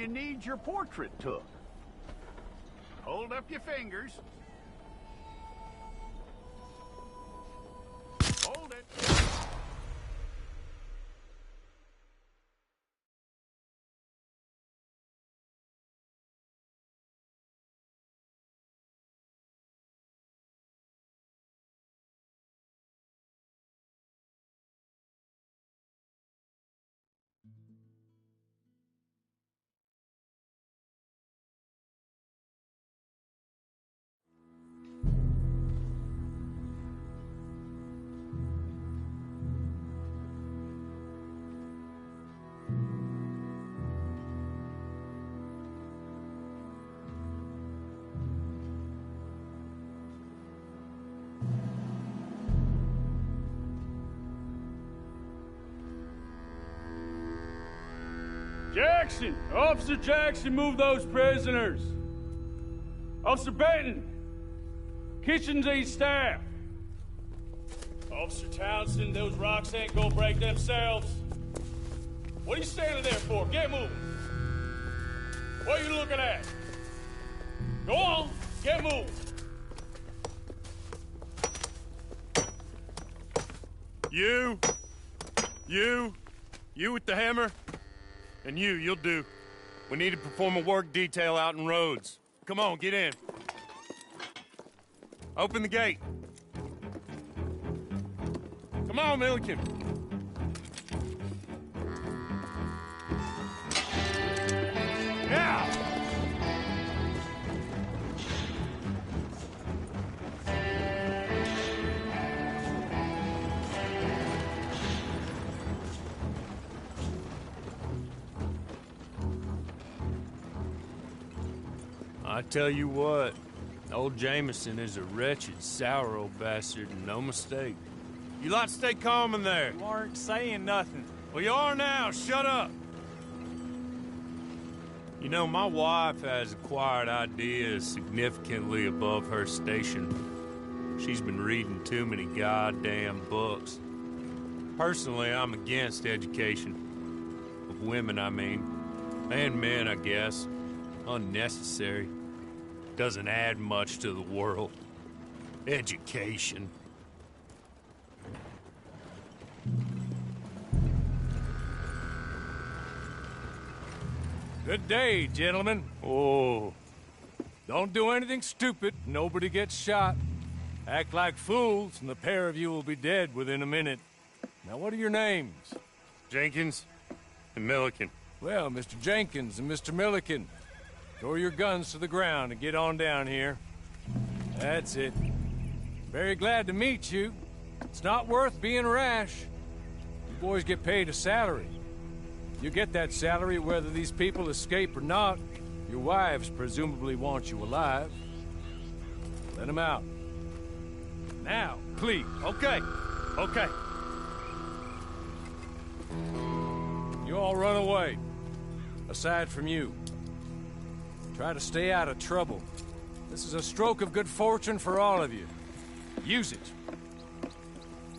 you need your portrait took. Hold up your fingers. Hold it. Jackson! Officer Jackson, move those prisoners! Officer Benton! Kitchens aid staff! Officer Townsend, those rocks ain't gonna break themselves. What are you standing there for? Get moving! What are you looking at? Go on, get moving! You with the hammer? And you'll do. We need to perform a work detail out in Rhodes. Come on, get in. Open the gate. Come on, Milliken. Yeah! I tell you what, old Jameson is a wretched, sour old bastard, and no mistake. You lot stay calm in there. You aren't saying nothing. Well, you are now. Shut up. You know, my wife has acquired ideas significantly above her station. She's been reading too many goddamn books. Personally, I'm against education. Of women, I mean. And men, I guess. Unnecessary. Doesn't add much to the world. Education. Good day, gentlemen. Oh. Don't do anything stupid. Nobody gets shot. Act like fools, and the pair of you will be dead within a minute. Now, what are your names? Jenkins and Milliken. Well, Mr. Jenkins and Mr. Milliken, throw your guns to the ground and get on down here. That's it. Very glad to meet you. It's not worth being rash. You boys get paid a salary. You get that salary whether these people escape or not. Your wives presumably want you alive. Let them out. Now, please. Okay. You all run away. Aside from you. Try to stay out of trouble. This is a stroke of good fortune for all of you. Use it.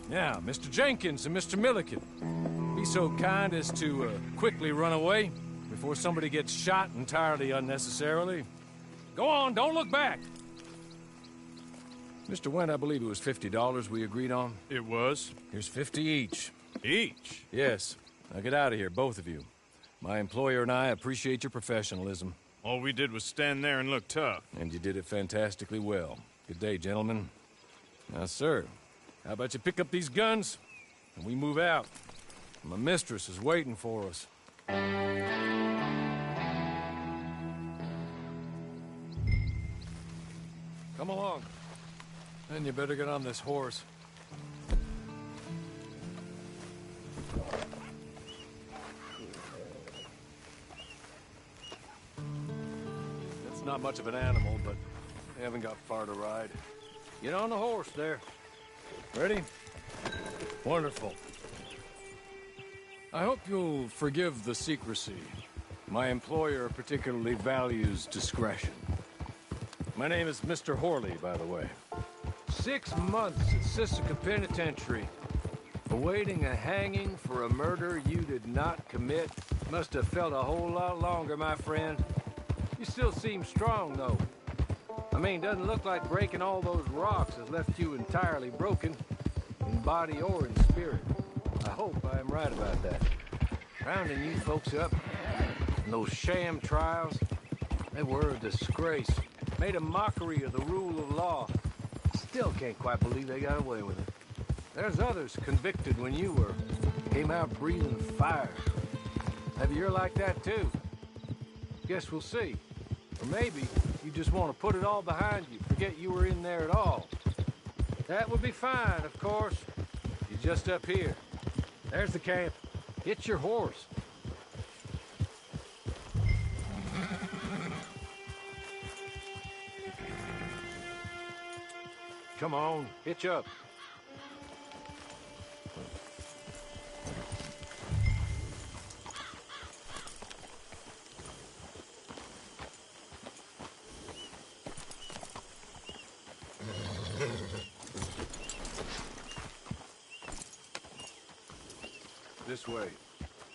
Now, Mr. Jenkins and Mr. Milliken, be so kind as to quickly run away before somebody gets shot entirely unnecessarily. Go on, don't look back. Mr. Wendt, I believe it was $50 we agreed on. It was. Here's 50 each. Each? Yes. Now get out of here, both of you. My employer and I appreciate your professionalism. All we did was stand there and look tough. And you did it fantastically well. Good day, gentlemen. Now, sir, how about you pick up these guns and we move out? My mistress is waiting for us. Come along. Then you better get on this horse. It's not much of an animal, but they haven't got far to ride. Get on the horse there. Ready? Wonderful. I hope you'll forgive the secrecy. My employer particularly values discretion. My name is Mr. Horley, by the way. 6 months at Sisika Penitentiary, awaiting a hanging for a murder you did not commit. Must have felt a whole lot longer, my friend. You still seem strong, though. I mean, doesn't look like breaking all those rocks has left you entirely broken, in body or in spirit. I hope I am right about that. Rounding you folks up, and those sham trials, they were a disgrace. Made a mockery of the rule of law. Still can't quite believe they got away with it. There's others convicted when you were. Came out breathing fire. Maybe you're like that too. Guess we'll see. Or maybe you just want to put it all behind you, forget you were in there at all. That would be fine, of course. You're just up here. There's the camp. Hitch your horse. Come on, hitch up. This way.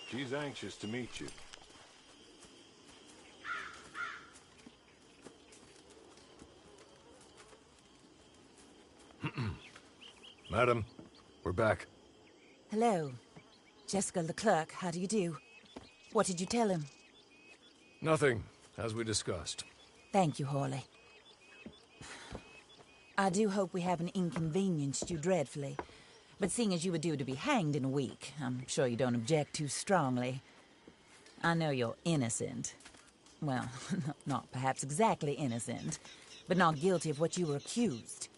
She's anxious to meet you. Madam, we're back. Hello. Jessica Leclerc, how do you do? What did you tell him? Nothing, as we discussed. Thank you, Hawley. I do hope we haven't inconvenienced you dreadfully. But seeing as you were due to be hanged in a week, I'm sure you don't object too strongly. I know you're innocent. Well, not perhaps exactly innocent, but not guilty of what you were accused.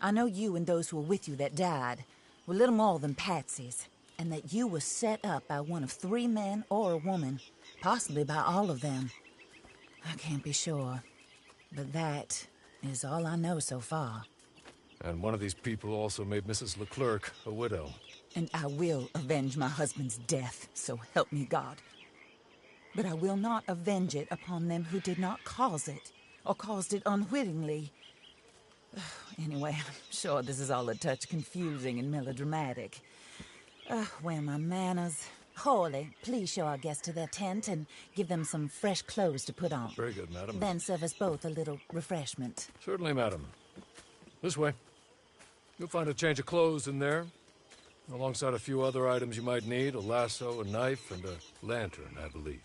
I know you and those who were with you that died were little more than patsies, and that you were set up by one of 3 men or a woman, possibly by all of them. I can't be sure, but that is all I know so far. And one of these people also made Mrs. Leclerc a widow. And I will avenge my husband's death, so help me God. But I will not avenge it upon them who did not cause it, or caused it unwittingly. Anyway, I'm sure this is all a touch confusing and melodramatic. Where are my manners? Hawley, please show our guests to their tent and give them some fresh clothes to put on. Very good, madam. Then serve us both a little refreshment. Certainly, madam. This way. You'll find a change of clothes in there, alongside a few other items you might need, a lasso, a knife, and a lantern, I believe.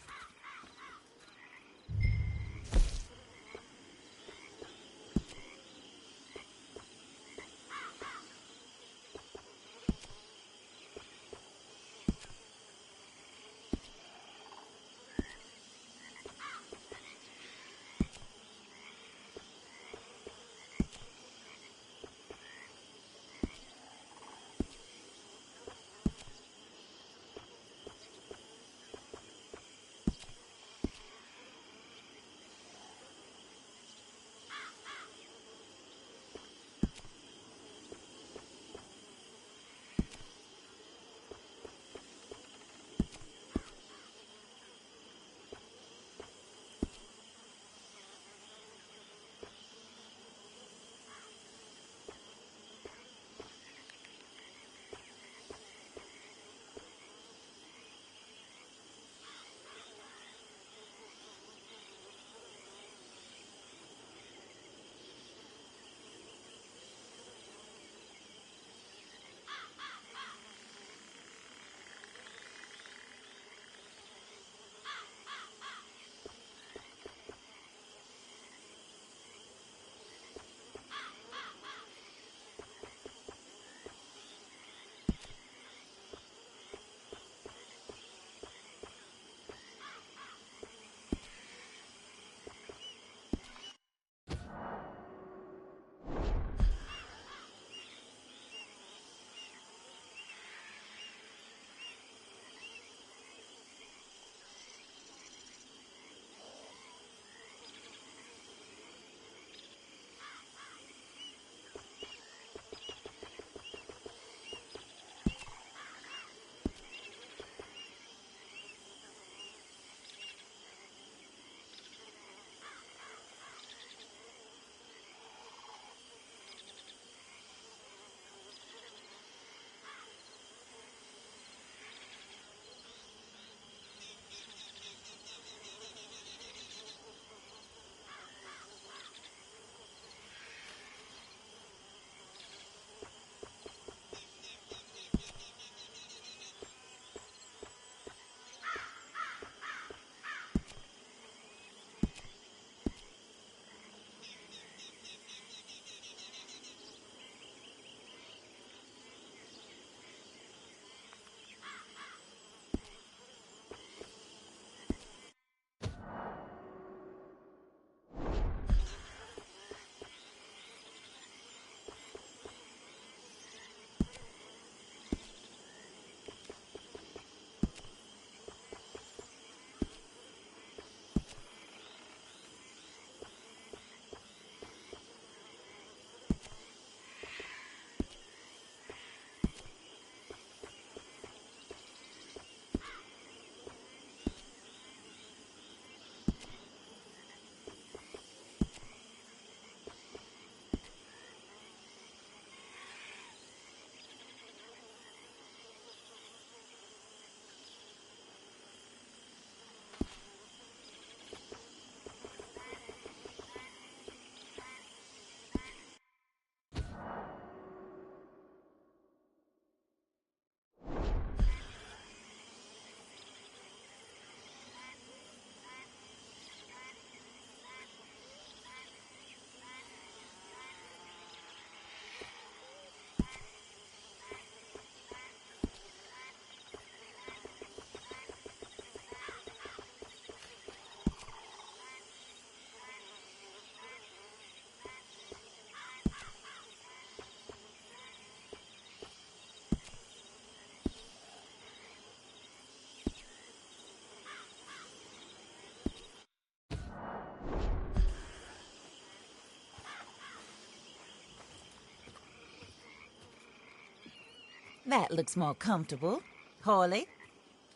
That looks more comfortable. Hawley,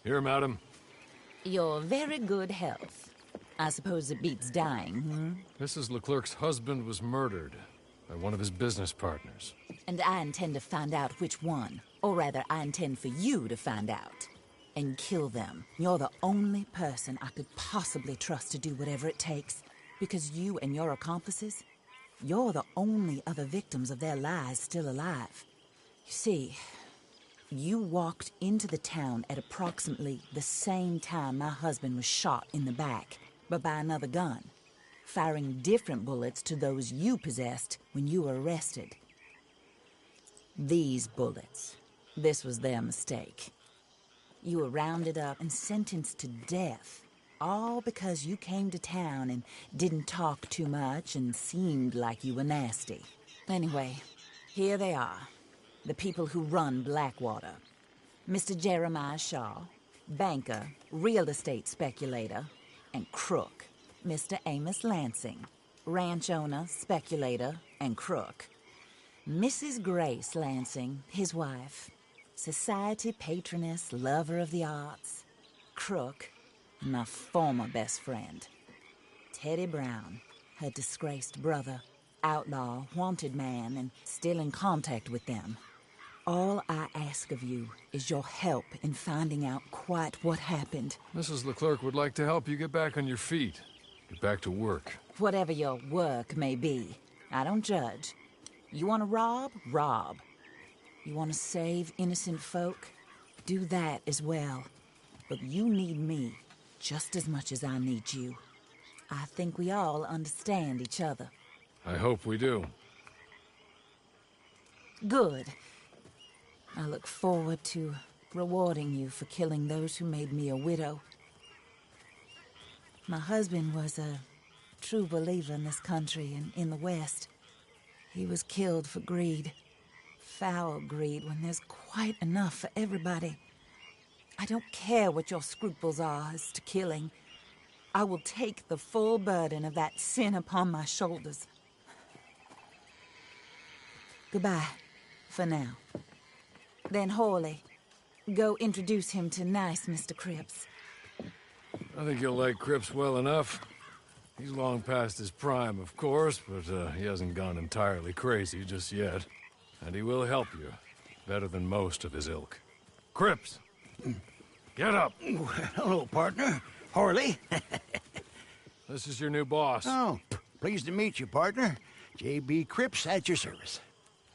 Here, madam. your very good health. I suppose it beats dying, Mrs. Leclerc's husband was murdered by one of his business partners. And I intend to find out which one. Or rather, I intend for you to find out. And kill them. You're the only person I could possibly trust to do whatever it takes. Because you and your accomplices, you're the only other victims of their lies still alive. You see, you walked into the town at approximately the same time my husband was shot in the back, but by another gun, firing different bullets to those you possessed when you were arrested. These bullets, this was their mistake. You were rounded up and sentenced to death, all because you came to town and didn't talk too much and seemed like you were nasty. Anyway, here they are, the people who run Blackwater. Mr. Jeremiah Shaw, banker, real estate speculator, and crook. Mr. Amos Lansing, ranch owner, speculator, and crook. Mrs. Grace Lansing, his wife, society patroness, lover of the arts, crook, and my former best friend. Teddy Brown, her disgraced brother, outlaw, wanted man, and still in contact with them. All I ask of you is your help in finding out quite what happened. Mrs. Leclerc would like to help you get back on your feet. Get back to work. Whatever your work may be, I don't judge. You want to rob? Rob. You want to save innocent folk? Do that as well. But you need me just as much as I need you. I think we all understand each other. I hope we do. Good. I look forward to rewarding you for killing those who made me a widow. My husband was a true believer in this country and in the West. He was killed for greed. Foul greed when there's quite enough for everybody. I don't care what your scruples are as to killing. I will take the full burden of that sin upon my shoulders. Goodbye, for now. Then Hawley, go introduce him to nice Mr. Cripps. I think you'll like Cripps well enough. He's long past his prime, of course, but he hasn't gone entirely crazy just yet. And he will help you, better than most of his ilk. Cripps! Get up! Hello, partner. Hawley. This is your new boss. Oh, pleased to meet you, partner. J.B. Cripps at your service.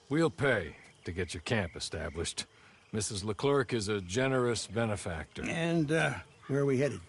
We'll pay to get your camp established. Mrs. Leclerc is a generous benefactor. And, where are we headed?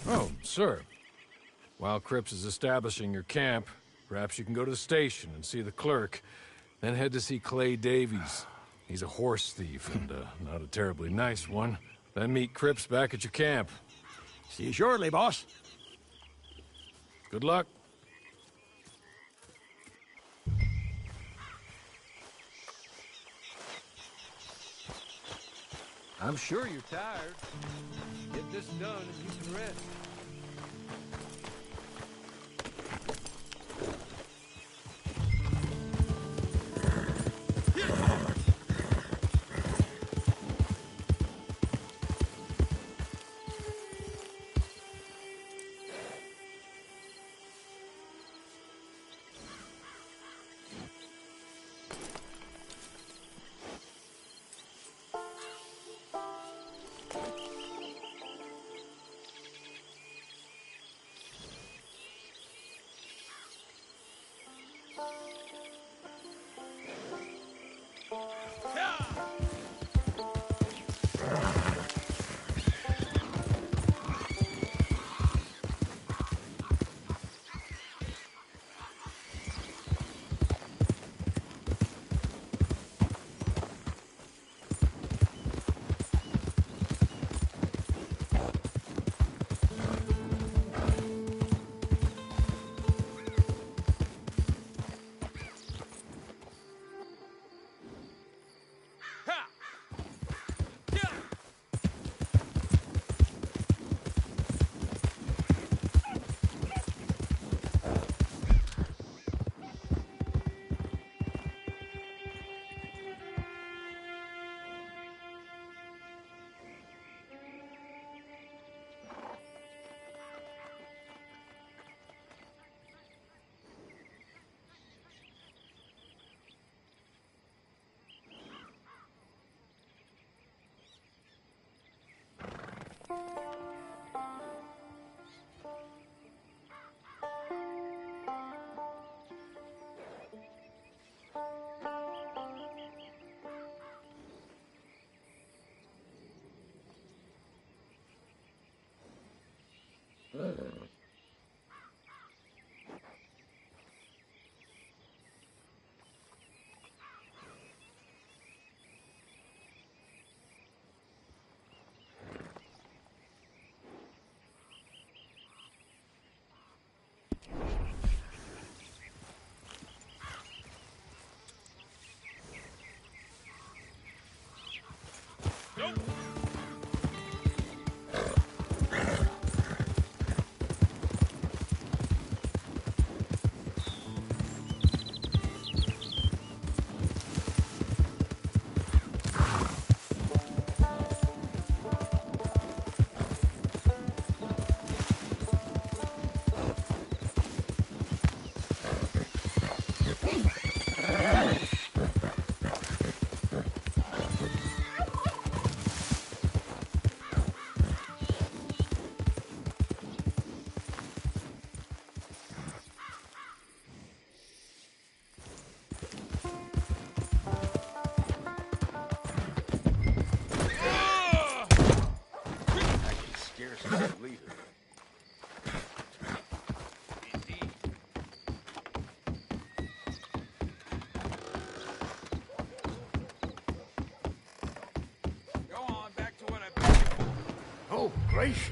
Oh, sir. While Cripps is establishing your camp, perhaps you can go to the station and see the clerk, then head to see Clay Davies. He's a horse thief, and not a terribly nice one. Then meet Cripps back at your camp. See you shortly, boss. Good luck. I'm sure you're tired. Get this done and you can rest. gracious.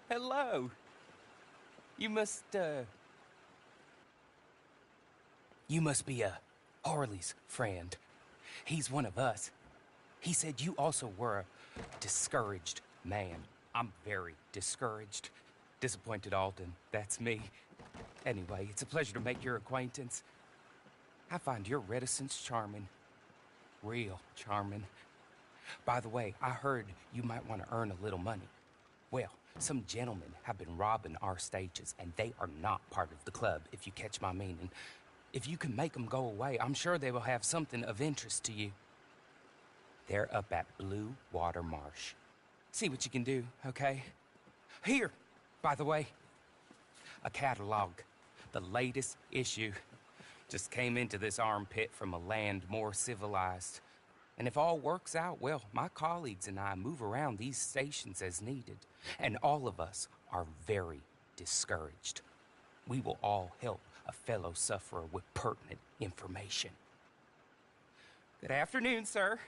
Hello. You must be Harley's friend. He's one of us. He said you also were a discouraged man. I'm very discouraged. Disappointed Alden, that's me. Anyway, it's a pleasure to make your acquaintance. I find your reticence charming. Real charming. By the way, I heard you might want to earn a little money. Well, some gentlemen have been robbing our stages, and they are not part of the club, if you catch my meaning. If you can make them go away, I'm sure they will have something of interest to you. They're up at Blue Water Marsh. See what you can do, okay? Here, by the way, a catalog. The latest issue. Just came into this armpit from a land more civilized. And if all works out, well, my colleagues and I move around these stations as needed. And all of us are very discouraged. We will all help a fellow sufferer with pertinent information. Good afternoon, sir.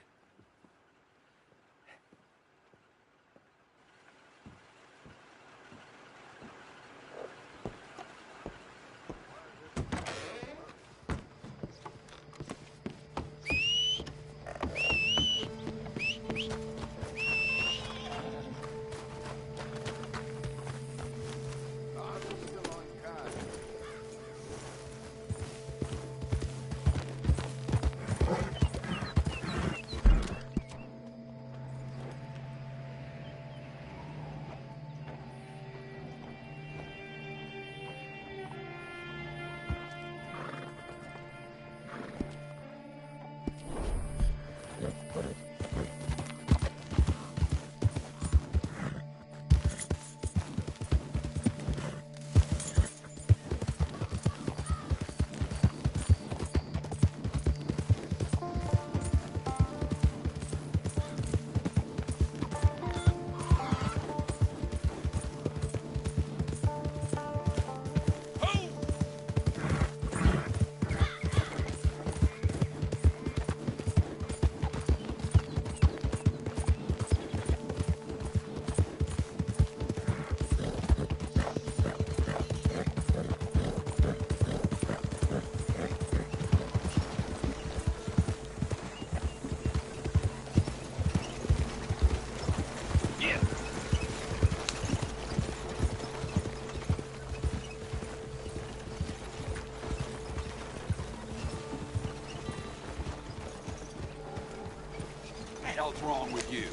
What's wrong with you?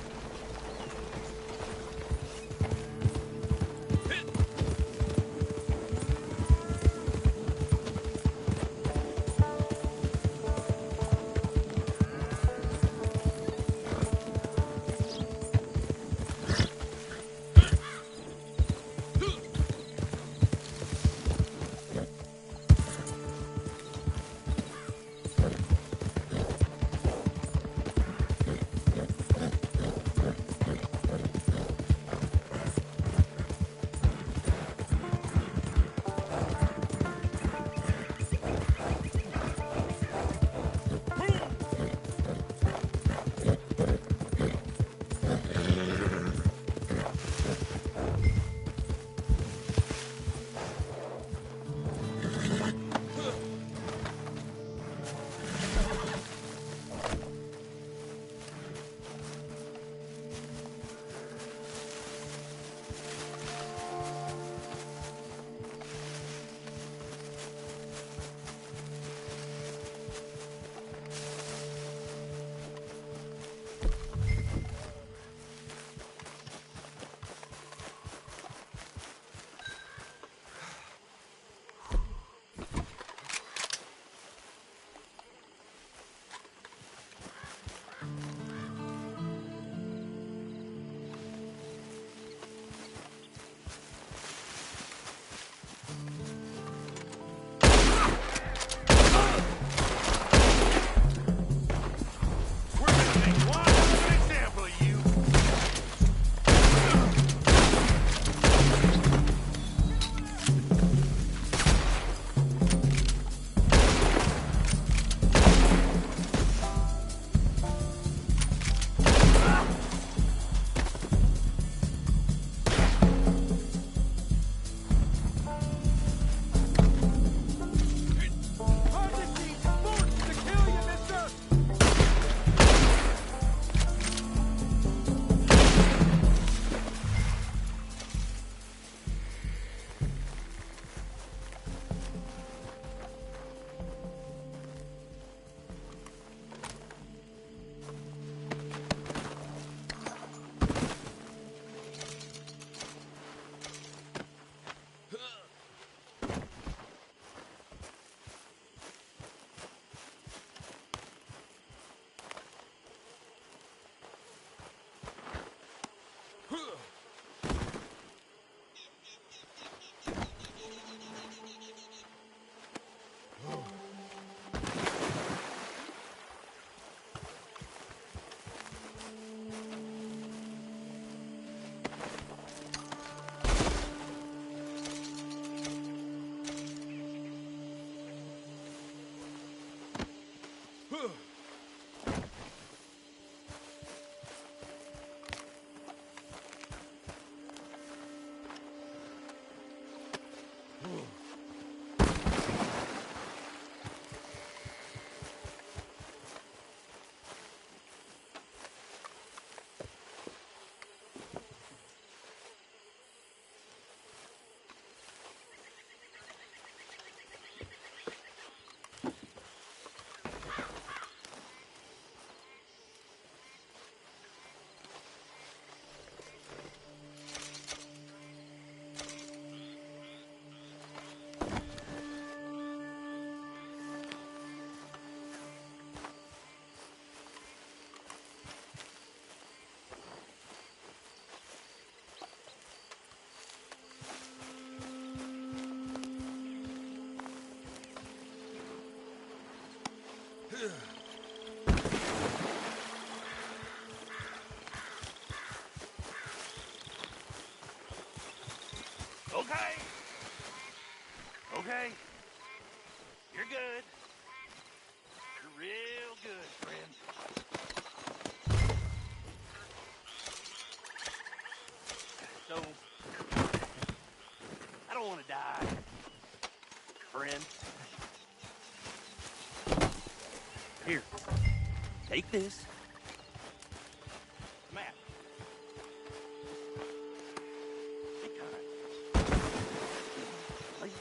Okay. Okay. You're good. You're real good, friend. So, I don't want to die, friend. Here, take this. Matt. Be kind. Please.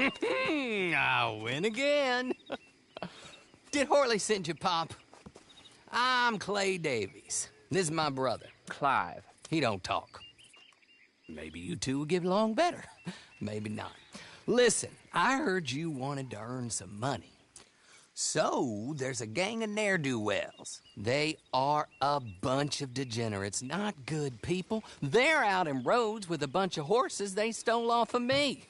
I win again. Did Horley send you, Pop? I'm Clay Davies. This is my brother, Clive. He don't talk. Maybe you two will get along better. Maybe not. Listen, I heard you wanted to earn some money. So, there's a gang of ne'er-do-wells. They are a bunch of degenerates, not good people. They're out in roads with a bunch of horses they stole off of me.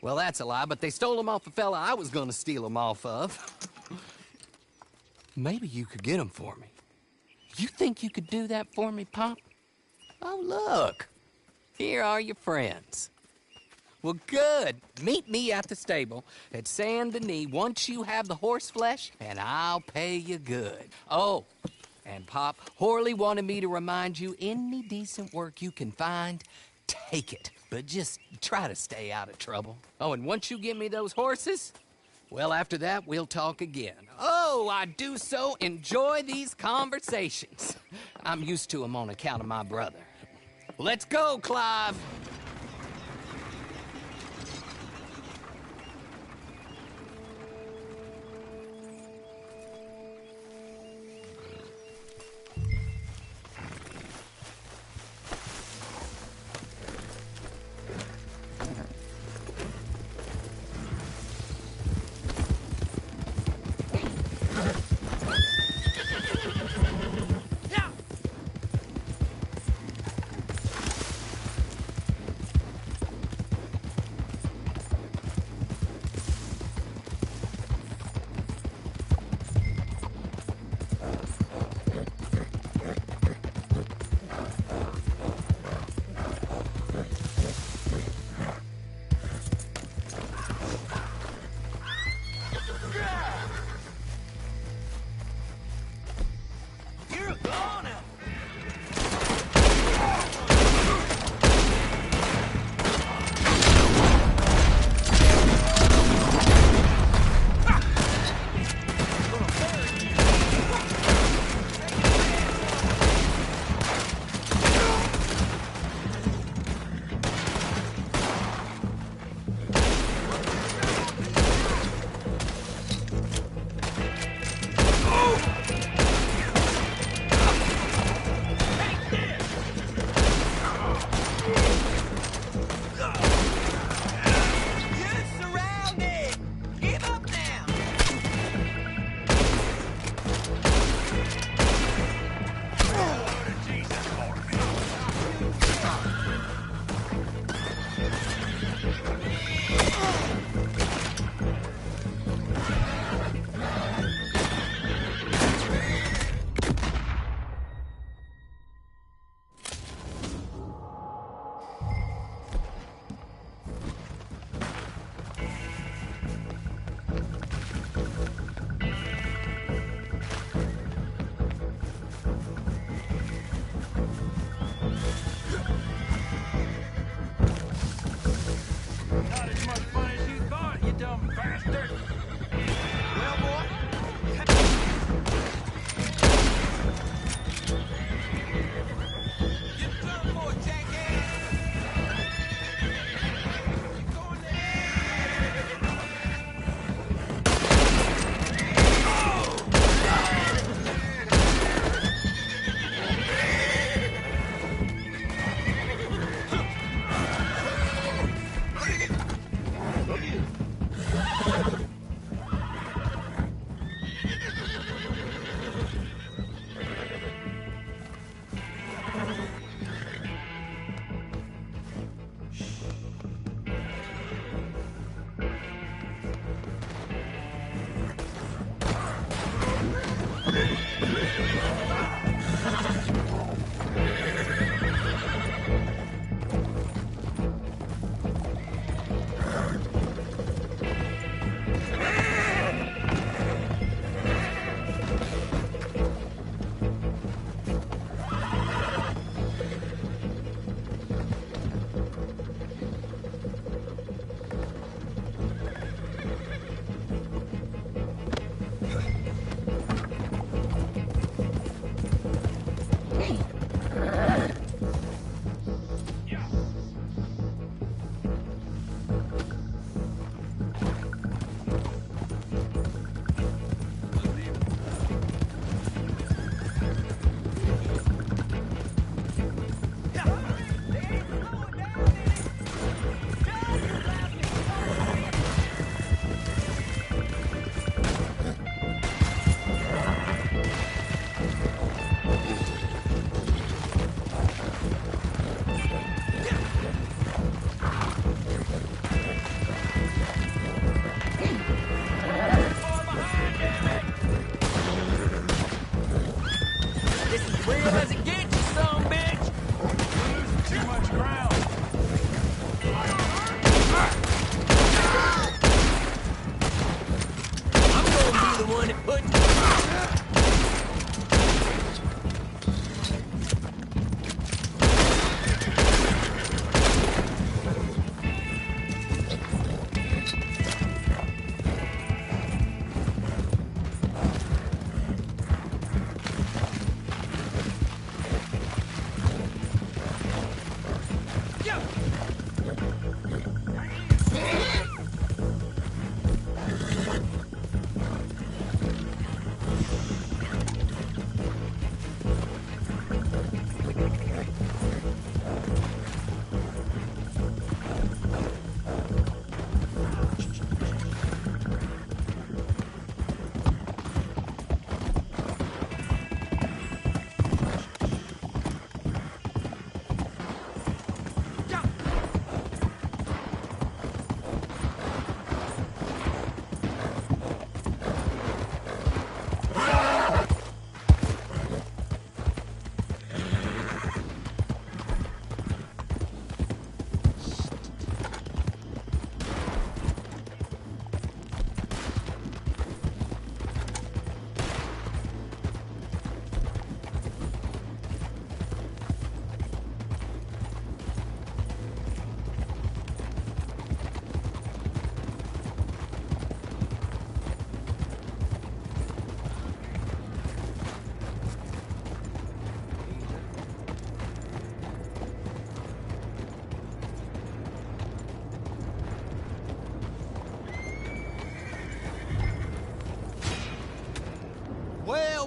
Well, that's a lie, but they stole them off the fella I was gonna steal them off of. Maybe you could get them for me. You think you could do that for me, Pop? Oh, look. Here are your friends. Well, good. Meet me at the stable at Saint Denis once you have the horse flesh, and I'll pay you good. Oh, and Pop, Horley wanted me to remind you, any decent work you can find, take it. But just try to stay out of trouble. Oh, and once you give me those horses, well, after that, we'll talk again. Oh, I do so enjoy these conversations. I'm used to them on account of my brother. Let's go, Clive.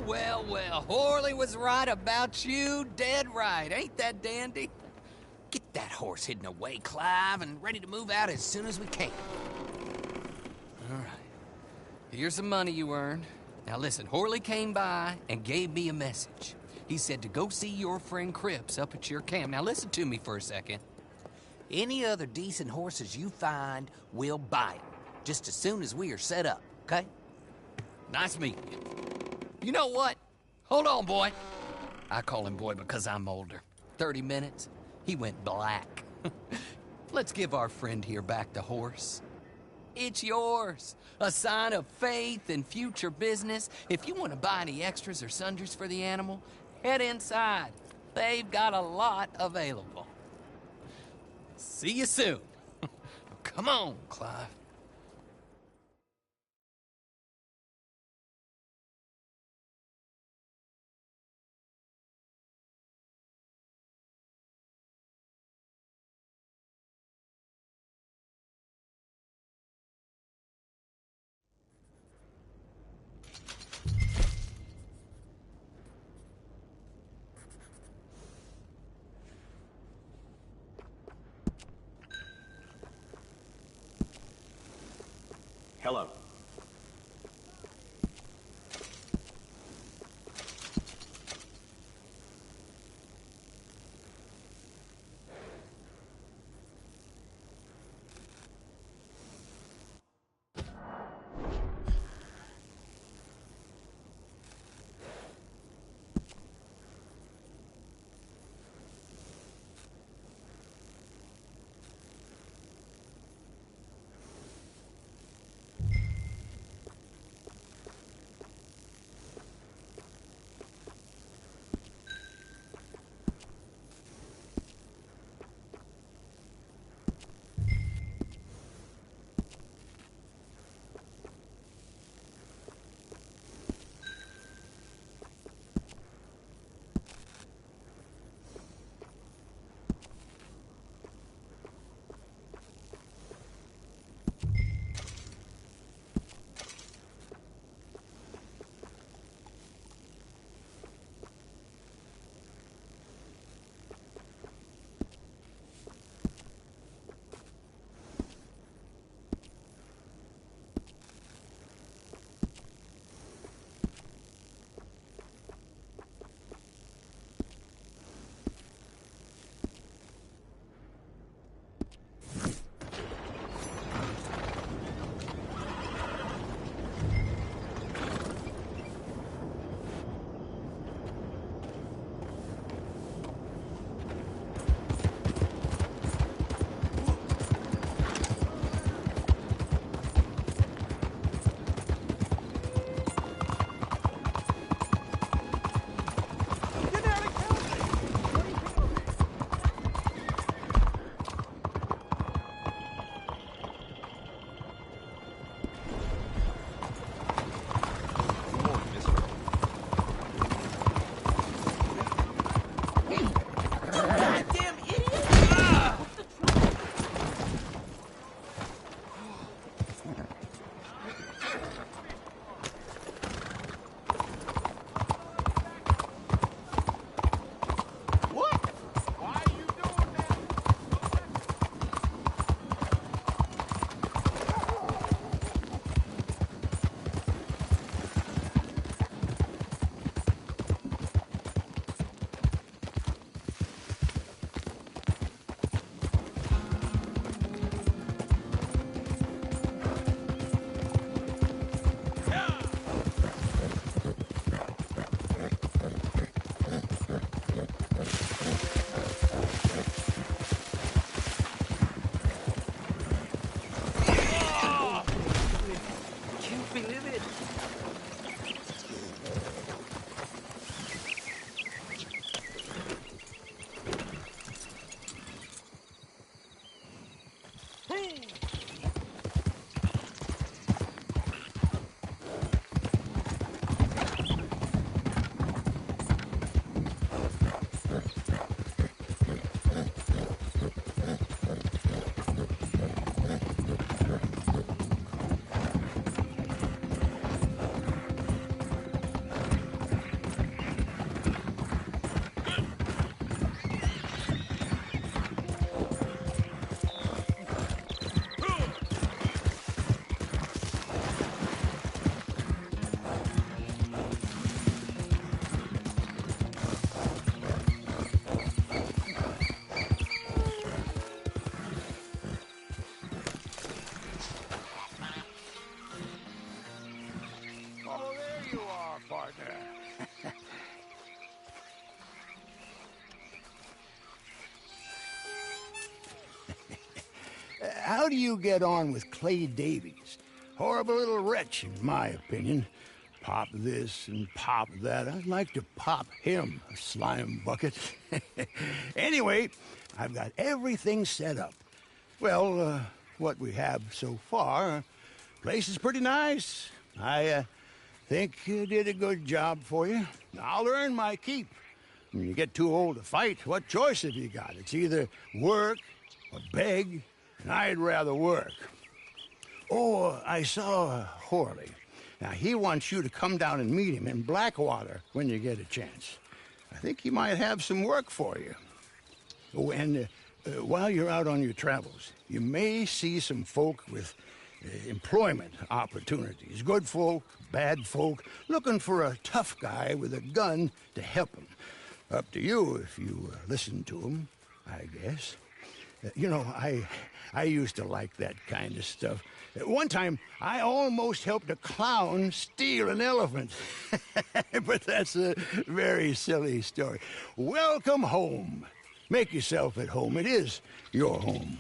well, well. Horley was right about you, dead right. Ain't that dandy? Get that horse hidden away, Clive, and ready to move out as soon as we can. All right. Here's the money you earned. Now listen, Horley came by and gave me a message. He said to go see your friend Cripps up at your camp. Now listen to me for a second. Any other decent horses you find, we'll buy them. Just as soon as we are set up, okay? Nice meeting you. You know what? Hold on, boy. I call him boy because I'm older. 30 minutes, he went black. Let's give our friend here back the horse. It's yours. A sign of faith and future business. If you want to buy any extras or sundries for the animal, head inside. They've got a lot available. See you soon. Come on, Clive. Hello. how do you get on with Clay Davies? Horrible little wretch, in my opinion. Pop this and pop that. I'd like to pop him, a slime bucket. Anyway, I've got everything set up. Well, what we have so far, place is pretty nice. I think you did a good job for you. I'll earn my keep. When you get too old to fight, what choice have you got? It's either work or beg, and I'd rather work. Oh, I saw Horley. Now, he wants you to come down and meet him in Blackwater when you get a chance. I think he might have some work for you. Oh, and while you're out on your travels, you may see some folk with employment opportunities. Good folk, bad folk, looking for a tough guy with a gun to help them. Up to you if you listen to them, I guess. You know, I used to like that kind of stuff. One time, I almost helped a clown steal an elephant. But that's a very silly story. Welcome home. Make yourself at home. It is your home.